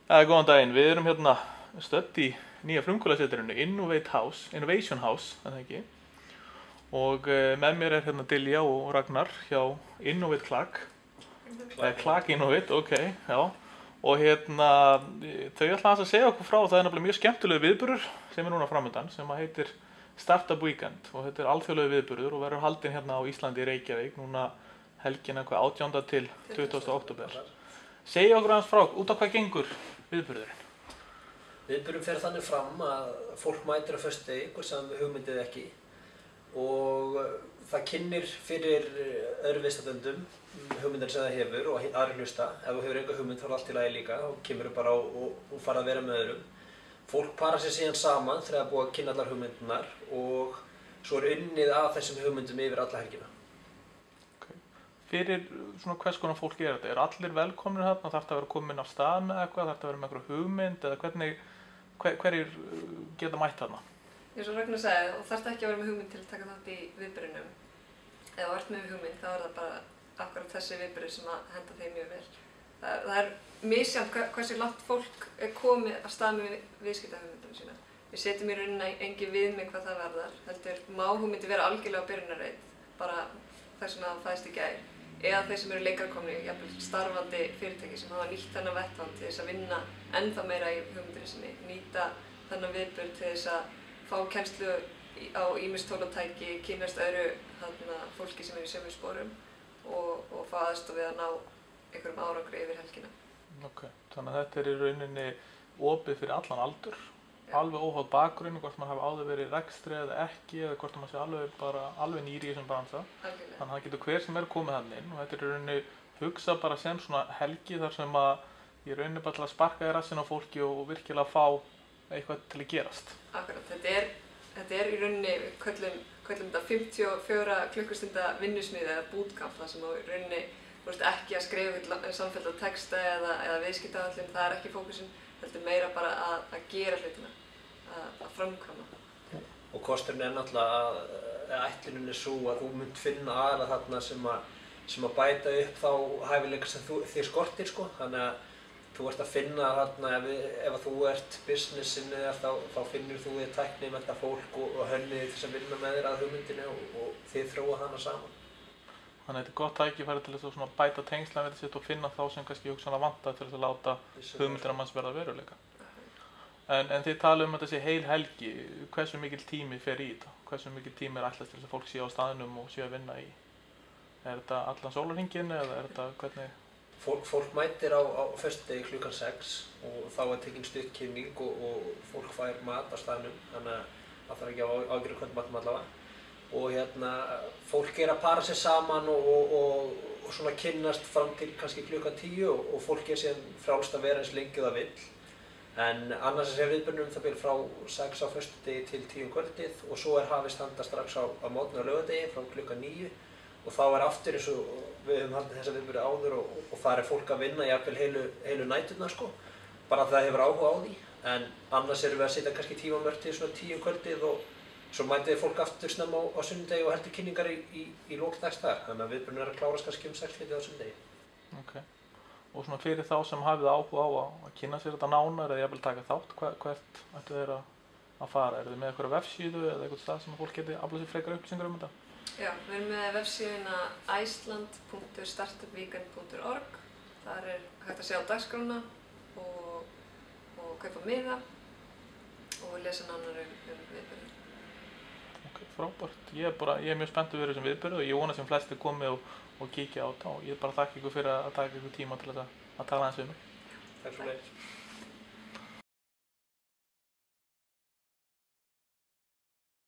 Góðan daginn, við erum hérna stödd í nýja frumkvöðlasetrinu Innovation House, það ekki. Og með mér er hérna Dilja og Ragnar hjá Innovate Klag. Klag Innovate, ok, já. Og hérna, þau ætla að segja okkur frá, það er nefnilega mjög skemmtilegu viðburður sem er núna framöndan, sem heitir Startup Weekend. Og þetta er alþjóðlegu viðburður og verður haldinn hérna á Íslandi í Reykjavík, núna helgina 18. til 20. október. Segja okkur aðeins frá, út af hvað gengur viðburðurinn? Viðburðurinn fer þannig fram að fólk mætir á föstudegi, hvort sem hugmyndið ekki, og það kynnir fyrir öðrum viðstandendum hugmyndir sem það hefur og aðrir hlusta. Ef þú hefur enga hugmynd þá er allt í lagi líka, þá kemur þú bara og fara að vera með öðrum. Fólk para sér síðan saman þegar það er búið að kynna allar hugmyndirnar og svo er unnið að þessum hugmyndum yfir alla helgina. Fyrir svona hvers konar fólk er þetta? Eru allir velkomnir þarna? Þarf það að vera komin af stað með eitthvað? Þarf það að vera með eitthvað hugmynd? Eða hverjir geta mætt þarna? Eins og Ragnar sagði, þú þarft ekki að vera með hugmynd til að taka þátt í viðburðinum. Ef þú ert með hugmynd, þá er það bara akkurat þessi viðburður sem að henda þeim mjög vel. Það er misjafnt hversu langt fólk er komið af stað með viðskiptahugmyndunum sína. Við setjum í rauninni engin viðmið hvað það verðar. Heldur má hugmyndi vera algjörlega á byrjunarreit, bara þess vegna það fæðist í gær. Eða þeir sem eru lengra komnir, jafnvel starfandi fyrirtæki sem hafa nýtt þennan vettvang til þess að vinna ennþá meira í hugmyndinni sinni, nýta þennan viðburð til þess að fá kennslu á ýmis tólatæki, kynnast öðru fólki sem er í sömu sporum og fá aðstoð við að ná einhverjum árangri yfir helgina. Ok, þannig að þetta er í rauninni opið fyrir allan aldur, alveg óháð bakgrunn, hvort maður hafi áður verið í rekstri eða ekki, eða hvort maður sé alveg nýri í þessum bransa. Algjörlega. Þannig að það getur hver sem er komið þarna inn og þetta er í rauninni hugsað bara sem svona helgi þar sem að í rauninni bara til að sparka í rassinn á fólki og virkilega fá eitthvað til að gerast. Akkurat, þetta er í rauninni, við köllum þetta 54 klukkustunda vinnusmið eða bootcamp, þar sem á í rauninni þú ert ekki að skrifa samfellda texta eða viðskiptaáætlun, það er ekki fókusinn, heldur meira bara að gera hlutina, að framkvæma. Og kosturinn er náttúrulega að ætlunin er svo að þú munt finna aðra þarna sem að bæta upp þá hæfileika sem þér skortir, sko. Þannig að þú ert að finna þarna, ef þú ert businessinni þá finnur þú þér tækni með þetta fólk og hönnið sem vinna með þér að hugmyndinni og þið þróa hana saman. Þannig að þetta er gott tækifæri til þess að bæta tengsla við sitt og finna þá sem kannski hugsanlega vantar til þess að láta hugmyndina manns verða að veruleika. En þið tala um að þetta sé heil helgi, hversu mikil tími fer í þetta? Hversu mikil tími er ætlast til þess að fólk sé á staðnum og sé að vinna í? Er þetta allan sólarhringinn eða er þetta hvernig? Fólk mætir á föstudegi klukkan 6 og þá er tekin stutt kynning og fólk fær mat á staðnum, þannig að það þarf ekki að ágjöra kvöldmatum allavega. Og fólk er að para sér saman og svona kynnast fram til kannski klukkan 10 og fólk er síðan frjálst að vera eins lengi það vill. En annars er viðburðurinn það frá 6 á föstudegi til 10 kvöldið og svo er hafist handa strax á morgni á laugardegi frá klukkan 9 og þá er aftur eins og við höfum haldið þessa viðburði áður og þar er fólk að vinna jafnvel heilu næturnar, sko, bara það hefur áhuga á því. En annars erum við að setja kannski tímamörk til svona 10 kvöldið og svo mætið fólk aftur snemma á sunnudegi og heldur kynningar í lok dags þar, þannig að viðburðurinn er að klárast kannski 6 á sunnudegi. Ok. Og svona fyrir þá sem hafið áhuga á að kynna sér þetta nánar eða jafnvel taka þátt, hvert ættu þeir að fara? Eru þið með eitthvað vefsíðu eða eitthvað stað sem fólk geti aflað sér frekar upplýsingar um þetta? Já, við erum með vefsíðuna iceland.startupweekend.org. Þar er hægt að sjá dagskrána og kaupa miða og lesa nánar um viðburðinn. Ok, frábært. Ég er mjög spenntur fyrir þessum viðburði og ég vona sem flestir komi og kíkja á þetta og ég bara þakka ykkur fyrir að taka ykkur tíma til að tala aðeins við mig. Takk fyrir.